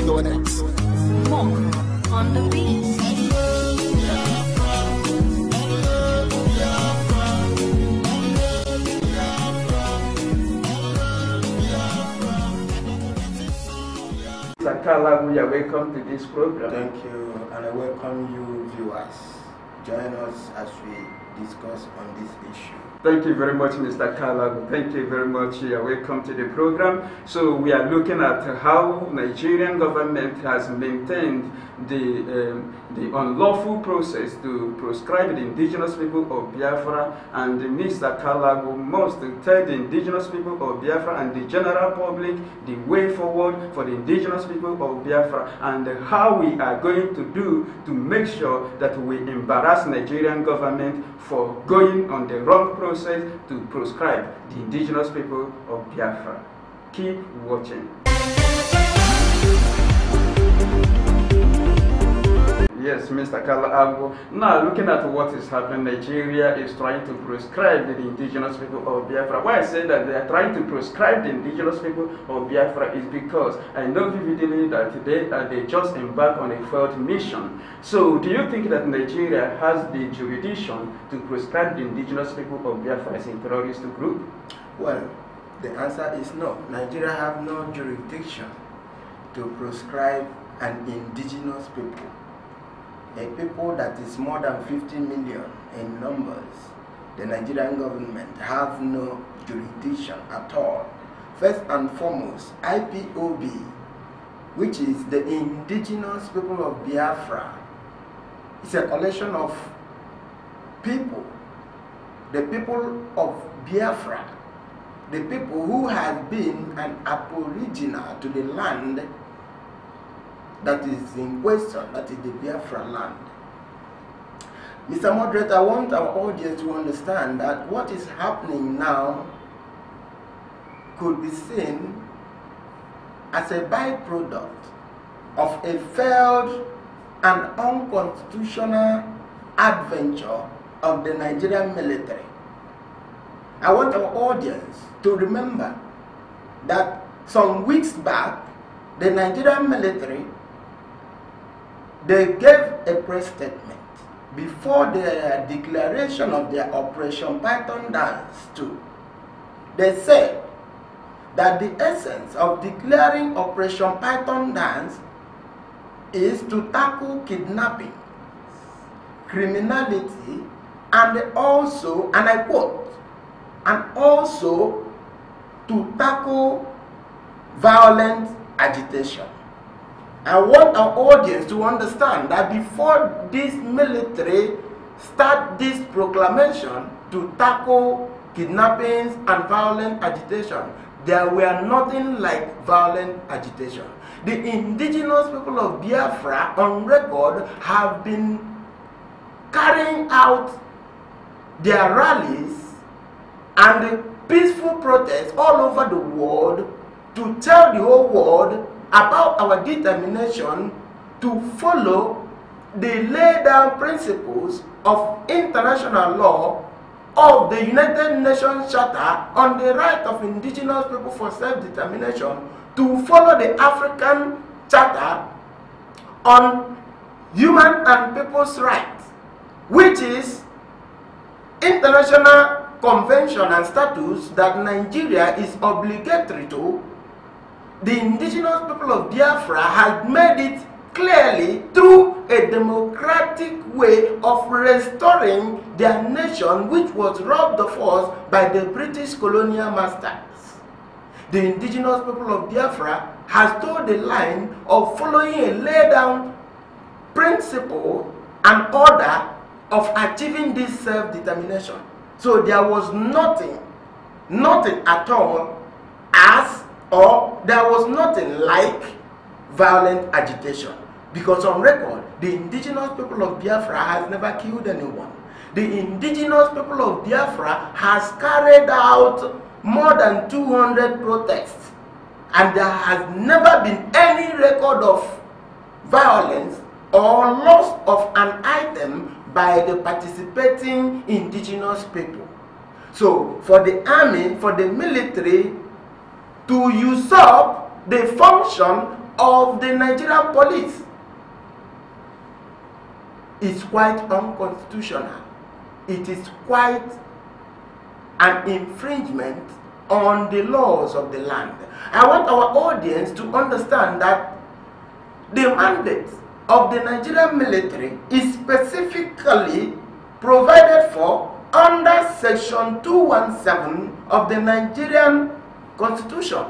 You're next. More on the beat. Sakala, we are welcome to this program. Thank you, and I welcome you viewers. Join us as we discuss on this issue. Thank you very much, Mr. Kalagu. Thank you very much. You are welcome to the program. So we are looking at how Nigerian government has maintained the unlawful process to proscribe the indigenous people of Biafra, and Mr. Kalagu must tell the indigenous people of Biafra and the general public the way forward for the indigenous people of Biafra and how we are going to do to make sure that we embarrass Nigerian government for going on the wrong process to proscribe the indigenous people of Biafra. Keep watching. Yes, Mr. Kalagu. Now, looking at what is happening, Nigeria is trying to proscribe the indigenous people of Biafra. Why I say that they are trying to proscribe the indigenous people of Biafra is because I know vividly that they just embarked on a failed mission. So, do you think that Nigeria has the jurisdiction to proscribe the indigenous people of Biafra as a terrorist group? Well, the answer is no. Nigeria have no jurisdiction to proscribe an indigenous people. A people that is more than 50 million in numbers. The Nigerian government have no jurisdiction at all. First and foremost, IPOB, which is the indigenous people of Biafra, is a collection of people, the people of Biafra, the people who have been an aboriginal to the land that is in question, that is the Biafra land. Mr. Moderator, I want our audience to understand that what is happening now could be seen as a byproduct of a failed and unconstitutional adventure of the Nigerian military. I want our audience to remember that some weeks back, the Nigerian military, they gave a press statement before the declaration of their Operation Python Dance 2. They said that the essence of declaring Operation Python Dance is to tackle kidnapping, criminality, and also, and I quote, and also to tackle violent agitation. I want our audience to understand that before this military start this proclamation to tackle kidnappings and violent agitation, there were nothing like violent agitation. The indigenous people of Biafra on record have been carrying out their rallies and peaceful protests all over the world to tell the whole world about our determination to follow the laid down principles of international law of the United Nations Charter on the right of indigenous people for self-determination, to follow the African Charter on human and people's rights, which is international convention and status that Nigeria is obligatory to. The indigenous people of Biafra had made it clearly through a democratic way of restoring their nation, which was robbed of us by the British colonial masters. The indigenous people of Biafra has told the line of following a laid down principle and order of achieving this self-determination. So there was nothing at all there was nothing like violent agitation, because on record the indigenous people of Biafra has never killed anyone. The indigenous people of Biafra has carried out more than 200 protests, and there has never been any record of violence or loss of an item by the participating indigenous people. So for the army, for the military to usurp the function of the Nigerian police is quite unconstitutional. It is quite an infringement on the laws of the land. I want our audience to understand that the mandate of the Nigerian military is specifically provided for under Section 217 of the Nigerian Constitution.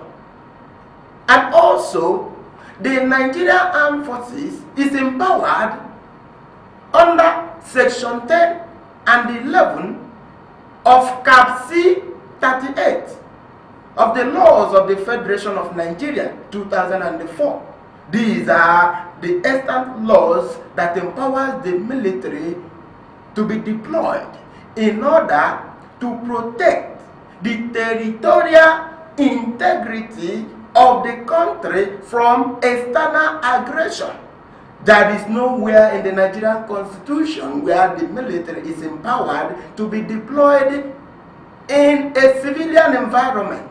And also, the Nigerian Armed Forces is empowered under Section 10 and 11 of Cap C 38 of the laws of the Federation of Nigeria 2004. These are the extant laws that empowers the military to be deployed in order to protect the territorial integrity of the country from external aggression. There is nowhere in the Nigerian Constitution where the military is empowered to be deployed in a civilian environment.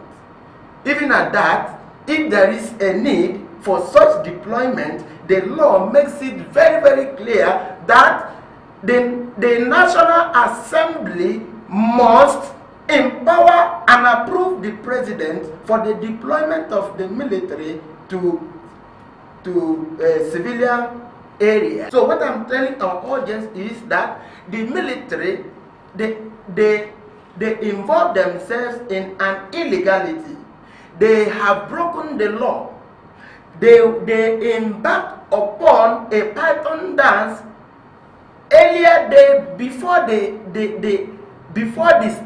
Even at that, if there is a need for such deployment, the law makes it very, very clear that the National Assembly must empower and approve the president for the deployment of the military to civilian area. So what I'm telling our audience is that the military, they involve themselves in an illegality. They have broken the law. They embarked upon a python dance earlier day before the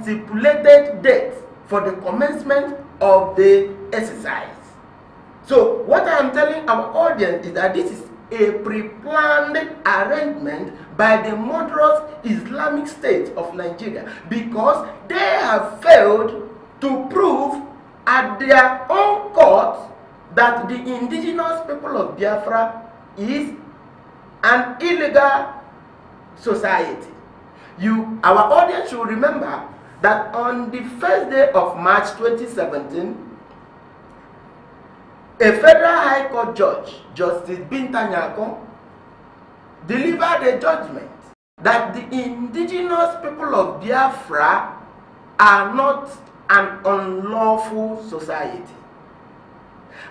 stipulated date for the commencement of the exercise. So what I am telling our audience is that this is a pre-planned arrangement by the murderous Islamic State of Nigeria, because they have failed to prove at their own court that the indigenous people of Biafra is an illegal society. Our audience should remember that on the first day of March 2017, a federal high court judge, Justice Binta Nyako, delivered a judgment that the indigenous people of Biafra are not an unlawful society.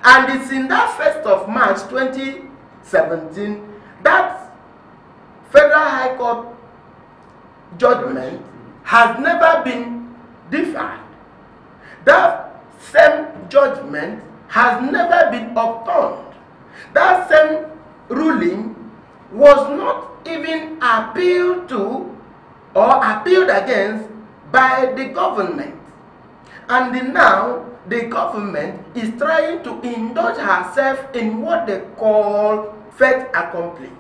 And it's in that 1st of March 2017 that federal high court judgment has never been defied. That same judgment has never been overturned. That same ruling was not even appealed to or appealed against by the government. And now the government is trying to indulge herself in what they call fait accompli.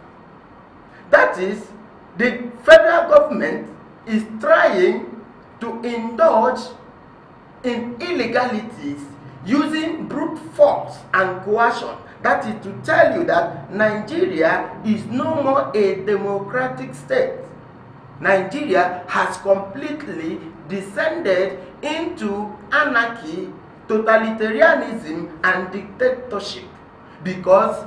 That is, the federal government is trying to indulge in illegalities using brute force and coercion. That is to tell you that Nigeria is no more a democratic state. Nigeria has completely descended into anarchy, totalitarianism, and dictatorship, because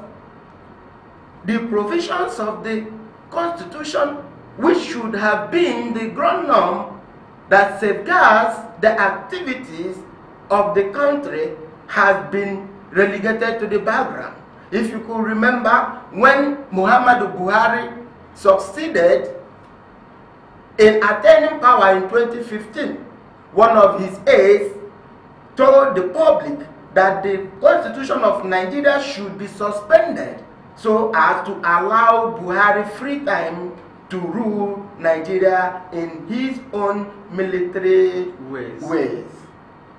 the provisions of the Constitution, which should have been the ground norm that safeguards the activities of the country, has been relegated to the background. If you could remember, when Muhammadu Buhari succeeded in attaining power in 2015, one of his aides told the public that the Constitution of Nigeria should be suspended so as to allow Buhari free time to rule Nigeria in his own military ways.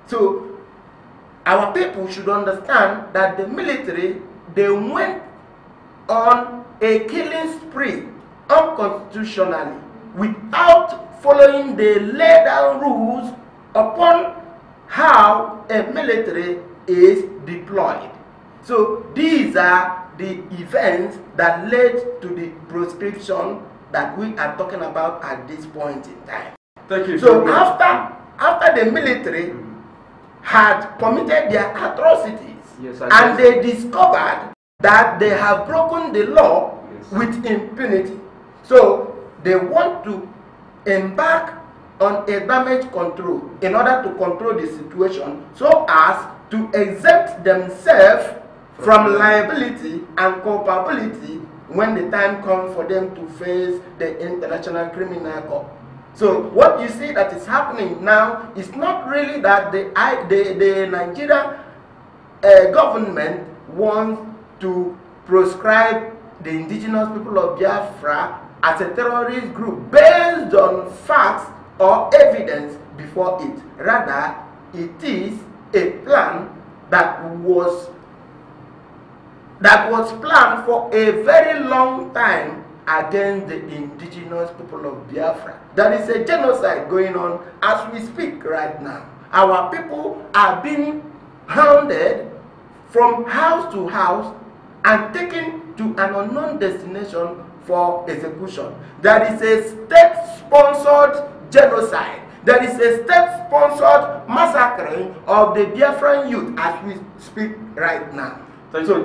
So our people should understand that the military, they went on a killing spree unconstitutionally without following the laid down rules upon how a military is deployed. So these are the events that led to the proscription that we are talking about at this point in time. Thank you. So after the military had committed their atrocities, yes, and they discovered that they have broken the law with impunity. So they want to embark on a damage control in order to control the situation so as to exempt themselves from liability and culpability when the time comes for them to face the International Criminal Court. So what you see that is happening now is not really that the Nigerian government wants to proscribe the indigenous people of Biafra as a terrorist group based on facts or evidence before it. Rather, it is a plan that was planned for a very long time against the indigenous people of Biafra. There is a genocide going on as we speak right now. Our people are being hounded from house to house and taken to an unknown destination for execution. There is a state-sponsored genocide. There is a state-sponsored massacring of the Biafran youth as we speak right now. Thank you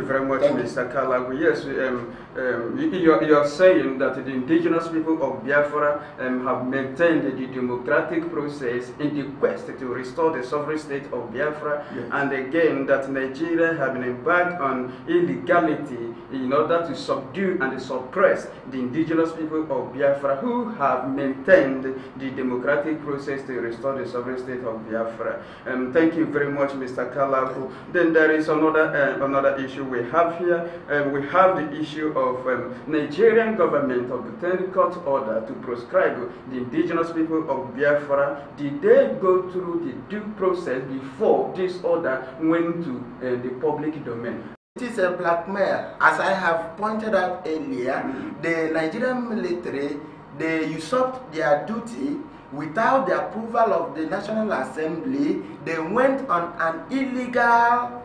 very much, Mr. Kalagu. Yes, you are saying that the indigenous people of Biafra have maintained the democratic process in the quest to restore the sovereign state of Biafra, yes. And again that Nigeria have been embarked on illegality in order to subdue and suppress the indigenous people of Biafra who have maintained the democratic process to restore the sovereign state of Biafra. Thank you very much, Mr. Kalagu. Then there is another issue we have here. We have the issue of Nigerian government obtained court order to proscribe the indigenous people of Biafra. Did they go through the due process before this order went to the public domain? It is a blackmail. As I have pointed out earlier, the Nigerian military, they usurped their duty without the approval of the National Assembly. They went on an illegal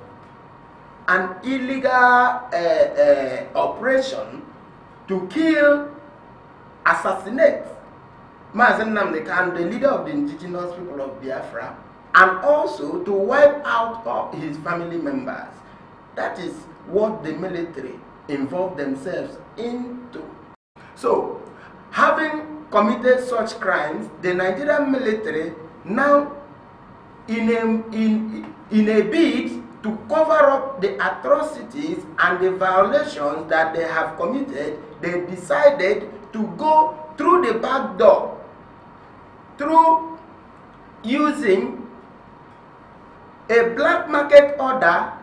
operation to kill, assassinate Mazen Namdekan, the leader of the indigenous people of Biafra, and also to wipe out his family members. That is what the military involved themselves into. So, having committed such crimes, the Nigerian military now, in a bid to cover up the atrocities and the violations that they have committed, they decided to go through the back door, through using a black market order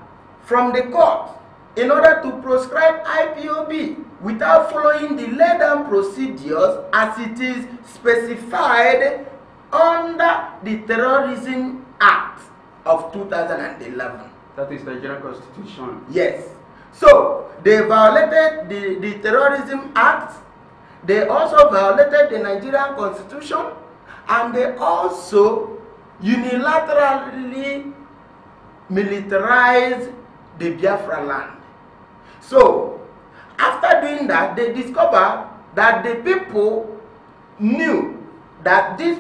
from the court in order to proscribe IPOB without following the laid-down procedures as it is specified under the Terrorism Act of 2011. That is the Nigerian Constitution. Yes. So, they violated the Terrorism Act, they also violated the Nigerian Constitution, and they also unilaterally militarized the Biafra land. So, after doing that, they discovered that the people knew that this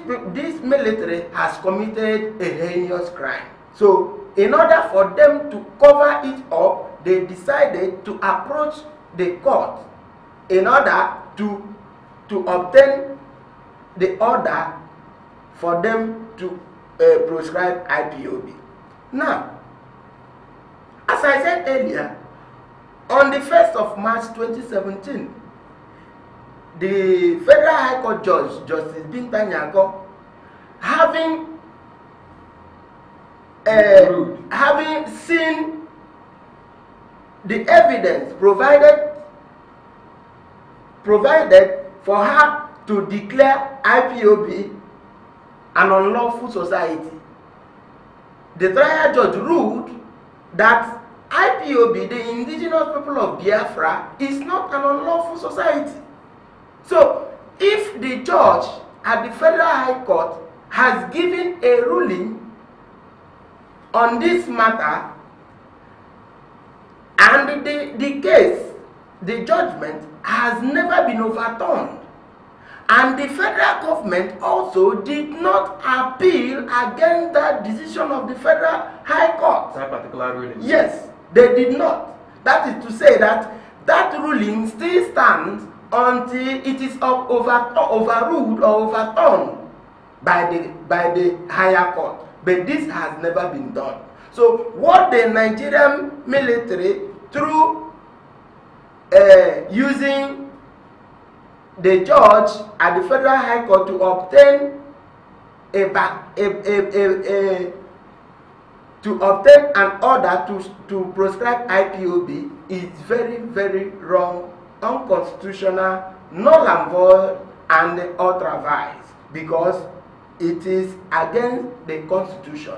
military has committed a heinous crime. So, in order for them to cover it up, they decided to approach the court in order to obtain the order for them to proscribe IPOB. Now, as I said earlier, on the 1st of March 2017, the Federal High Court Judge, Justice Binta Nyako, having seen the evidence provided for her to declare IPOB an unlawful society, the trial judge ruled that IPOB, the indigenous people of Biafra, is not an unlawful society. So, if the judge at the Federal High Court has given a ruling on this matter, and the case, the judgment has never been overturned, and the federal government also did not appeal against that decision of the Federal High Court. That particular ruling? Yes, they did not. That is to say that that ruling still stands until it is overruled or overturned by the higher court. But this has never been done. So what the Nigerian military, through using the judge at the Federal High Court to obtain an order to proscribe IPOB is very, very wrong, unconstitutional, null and void, and ultra vires, because it is against the Constitution,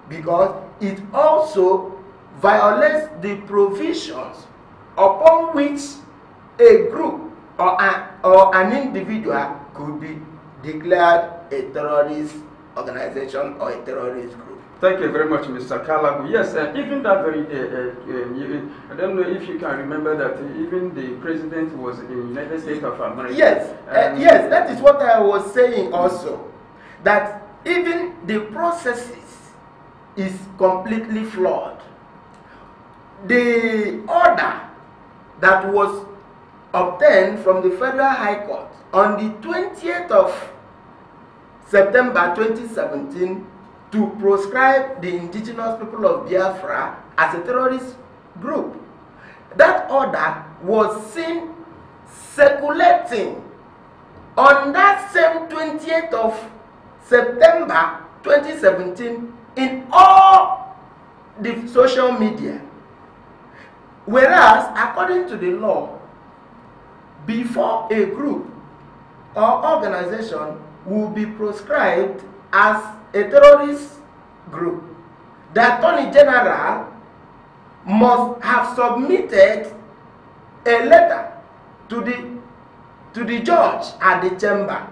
because it also violates the provisions upon which a group or an individual could be declared a terrorist organization or a terrorist group. Thank you very much, Mr. Kalagu. Yes, even that very, I don't know if you can remember that even the president was in the United States of America. Yes, yes, that is what I was saying also, that even the processes is completely flawed. The order that was obtained from the Federal High Court on the 20th of September 2017 to proscribe the indigenous people of Biafra as a terrorist group. That order was seen circulating on that same 20th of September 2017 in all the social media. Whereas, according to the law, before a group or organization will be proscribed as a terrorist group, the Attorney General must have submitted a letter to the judge at the chamber.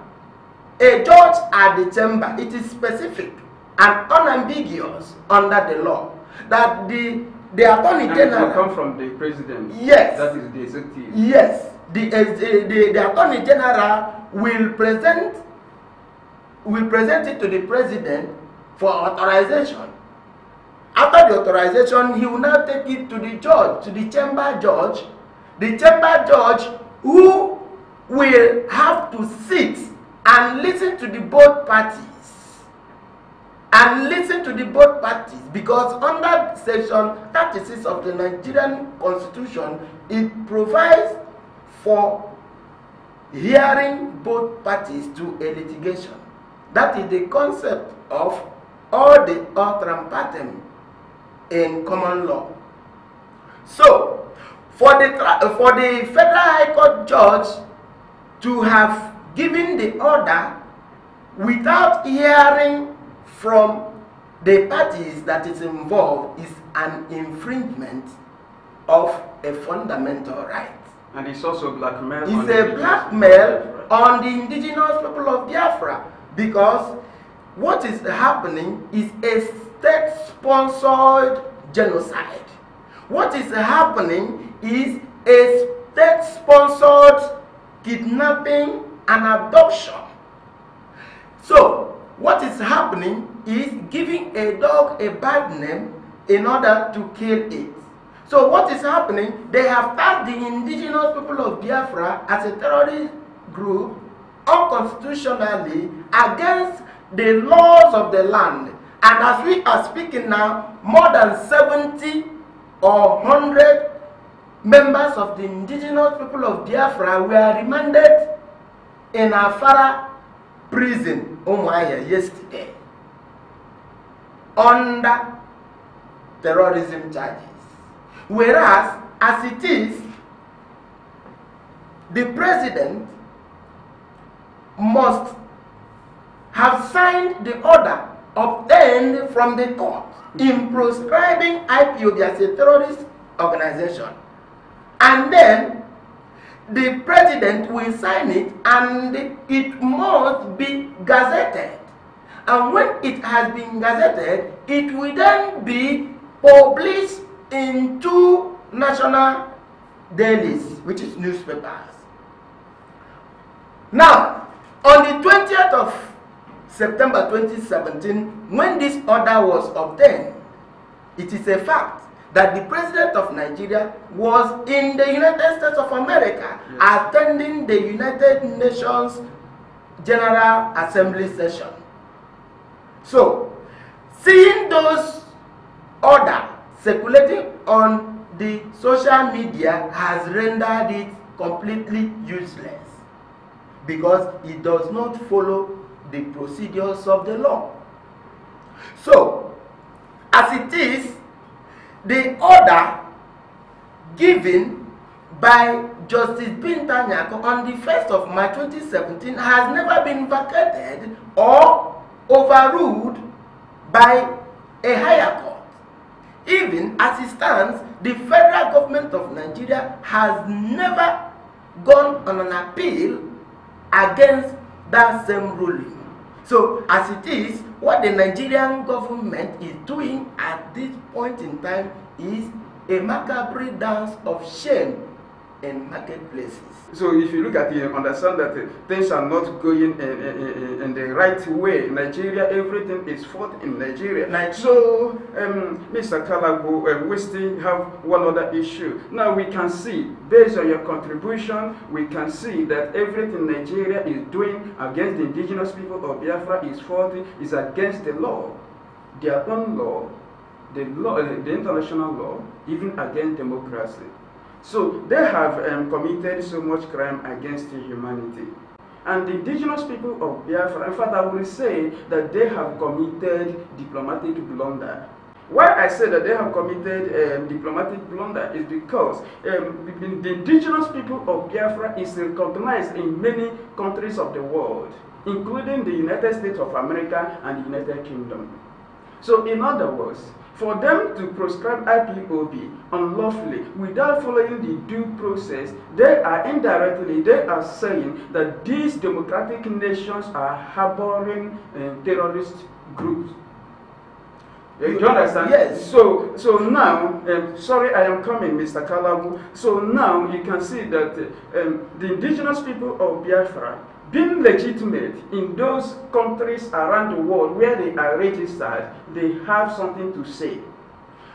A judge at the chamber, it is specific and unambiguous under the law that the Attorney General will come from the president. Yes. That is the executive. Yes. The Attorney General will present it to the president for authorization. After the authorization, he will now take it to the judge, to the chamber judge. The chamber judge who will have to sit and listen to the both parties. Because under section 36 of the Nigerian Constitution, it provides for hearing both parties to a litigation. That is the concept of all the alteram partem in common law. So, for the Federal High Court judge to have given the order without hearing from the parties that is involved is an infringement of a fundamental right. And it's also blackmail. It's a blackmail on the indigenous people of Biafra, because what is happening is a state-sponsored genocide. What is happening is a state-sponsored kidnapping and abduction. So, what is happening is giving a dog a bad name in order to kill it. So what is happening? They have tagged the indigenous people of Biafra as a terrorist group unconstitutionally against the laws of the land. And as we are speaking now, more than 70 or 100 members of the indigenous people of Biafra were remanded in Afara prison, Umuahia, yesterday, under terrorism charges. Whereas, as it is, the president must have signed the order obtained from the court in proscribing IPOB as a terrorist organization. And then the president will sign it, and it must be gazetted. And when it has been gazetted, it will then be published in 2 national dailies, which is newspapers. Now, on the 20th of September 2017, when this order was obtained, it is a fact that the president of Nigeria was in the United States of America, yes, attending the United Nations General Assembly session. So, seeing those orders circulating on the social media has rendered it completely useless, because it does not follow the procedures of the law. So, as it is, the order given by Justice Binta Nyako on the 1st of March 2017 has never been vacated or overruled by a higher court. Even as it stands, the federal government of Nigeria has never gone on an appeal against that same ruling. So, as it is, what the Nigerian government is doing at this point in time is a macabre dance of shame in marketplaces. So if you look at it, you understand that things are not going in the right way. Nigeria, everything is fought in Nigeria. So, Mr. Kalago, we still have one other issue. Now we can see, based on your contribution, we can see that everything Nigeria is doing against the indigenous people of Biafra is faulty, is against the law, their own law, the international law, even against democracy. So they have committed so much crime against humanity. And the indigenous people of Biafra, in fact, I will say that they have committed diplomatic blunder. Why I say that they have committed diplomatic blunder is because the indigenous people of Biafra is recognized in many countries of the world, including the United States of America and the United Kingdom. So in other words, for them to proscribe IPOB unlawfully without following the due process, they are saying that these democratic nations are harboring terrorist groups. Do you understand? Yes. So now, sorry I am coming, Mr. Kalabu. So now you can see that the indigenous people of Biafra, being legitimate in those countries around the world where they are registered, they have something to say.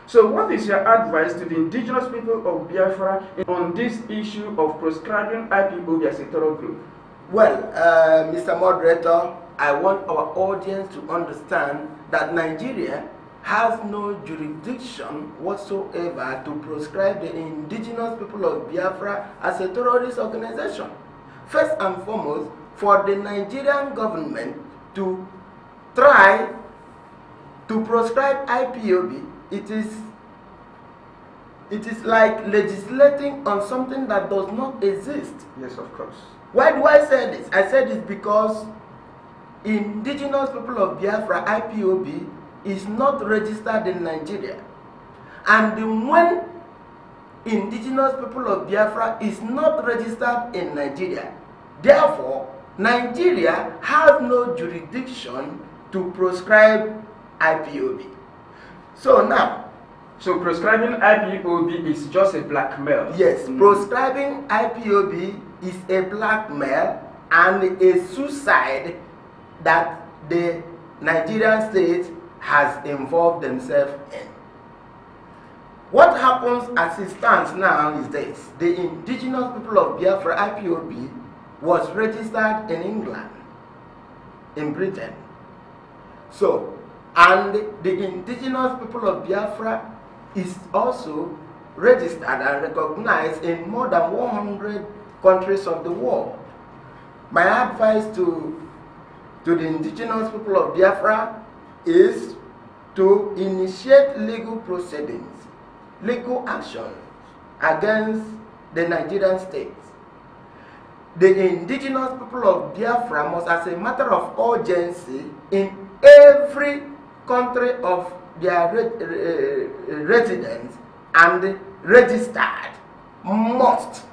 So what is your advice to the indigenous people of Biafra on this issue of proscribing IPOB as a terror group? Well, Mr. Moderator, I want our audience to understand that Nigeria has no jurisdiction whatsoever to proscribe the indigenous people of Biafra as a terrorist organization. First and foremost, for the Nigerian government to try to proscribe IPOB, it is like legislating on something that does not exist. Yes, of course. Why do I say this? I say this because indigenous people of Biafra, IPOB, is not registered in Nigeria. And when indigenous people of Biafra is not registered in Nigeria, therefore, Nigeria has no jurisdiction to proscribe IPOB. So now, so proscribing IPOB is just a blackmail? Yes, proscribing IPOB is a blackmail and a suicide that the Nigerian state has involved themselves in. What happens as it stands now is this: the indigenous people of Biafra, IPOB, was registered in England, in Britain. So, and the indigenous people of Biafra is also registered and recognized in more than 100 countries of the world. My advice to the indigenous people of Biafra is to initiate legal proceedings, legal actions against the Nigerian state. The indigenous people of Biafra must, as a matter of urgency, in every country of their residence and registered, must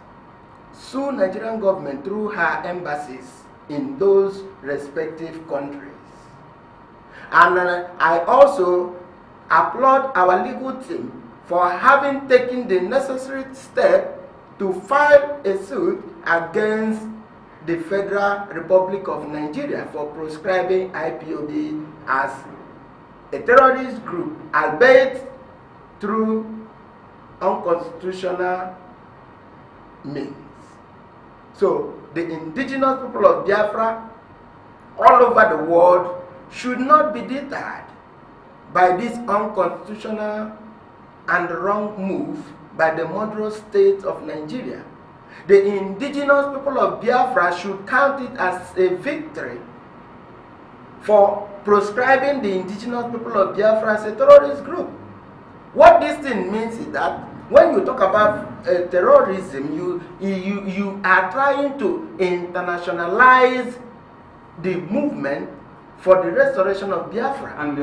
sue Nigerian government through her embassies in those respective countries. And I also applaud our legal team for having taken the necessary step to file a suit against the Federal Republic of Nigeria for proscribing IPOB as a terrorist group, albeit through unconstitutional means. So the indigenous people of Biafra all over the world should not be deterred by this unconstitutional and wrong move by the Monroe state of Nigeria. The indigenous people of Biafra should count it as a victory for proscribing the indigenous people of Biafra as a terrorist group. What this thing means is that when you talk about terrorism, you are trying to internationalize the movement for the restoration of Biafra. And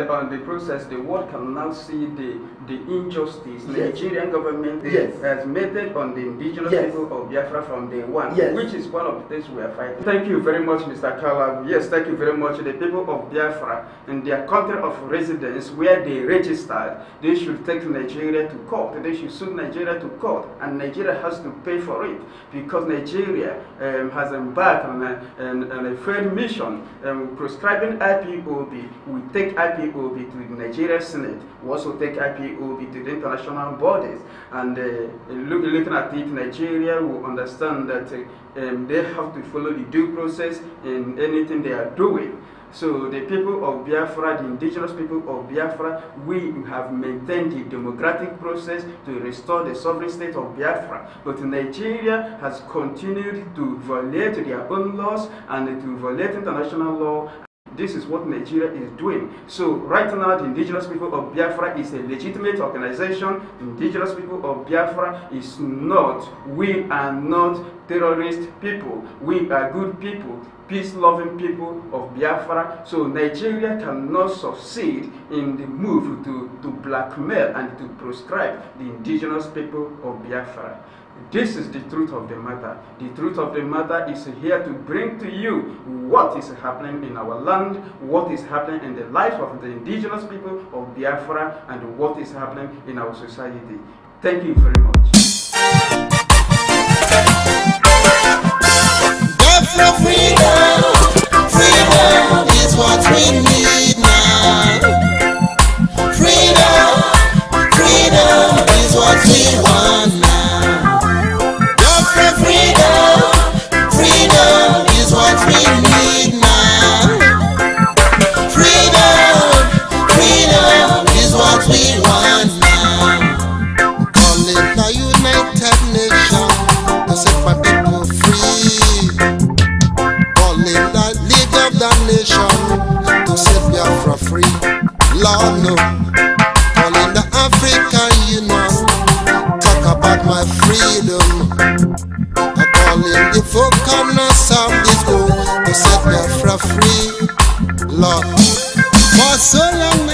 on the process, the world can now see the injustice Nigerian government has meted on the indigenous people of Biafra from day one, which is one of the things we are fighting. Thank you very much, Mr. Kala. Yes, thank you very much. The people of Biafra in their country of residence, where they registered, they should take Nigeria to court. They should sue Nigeria to court, and Nigeria has to pay for it, because Nigeria has embarked on a failed mission. Proscribing IPOB, we take IPOB to the Nigeria Senate. We also take IPOB to the international bodies. And looking at it, Nigeria will understand that they have to follow the due process in anything they are doing. So the people of Biafra, the indigenous people of Biafra, we have maintained the democratic process to restore the sovereign state of Biafra. But Nigeria has continued to violate their own laws and to violate international law. This is what Nigeria is doing. So right now, the indigenous people of Biafra is a legitimate organization. Indigenous people of Biafra is not, we are not terrorist people. We are good people, peace-loving people of Biafra. So Nigeria cannot succeed in the move to blackmail and to proscribe the indigenous people of Biafra. This is the truth of the matter. The truth of the matter is here to bring to you what is happening in our land, what is happening in the life of the indigenous people of Biafra, and what is happening in our society. Thank you very much. Biafra freedom, freedom is what we need now. Freedom, freedom is what we want now. Freedom is what we need now. Freedom is what we want now. Calling the United Nations to set my people free. Calling the League of the Nations to set Biafra free. Lord no. Calling the African Union, talk about my freedom. Calling the four corners of this world to set Biafra free, Lord. For so long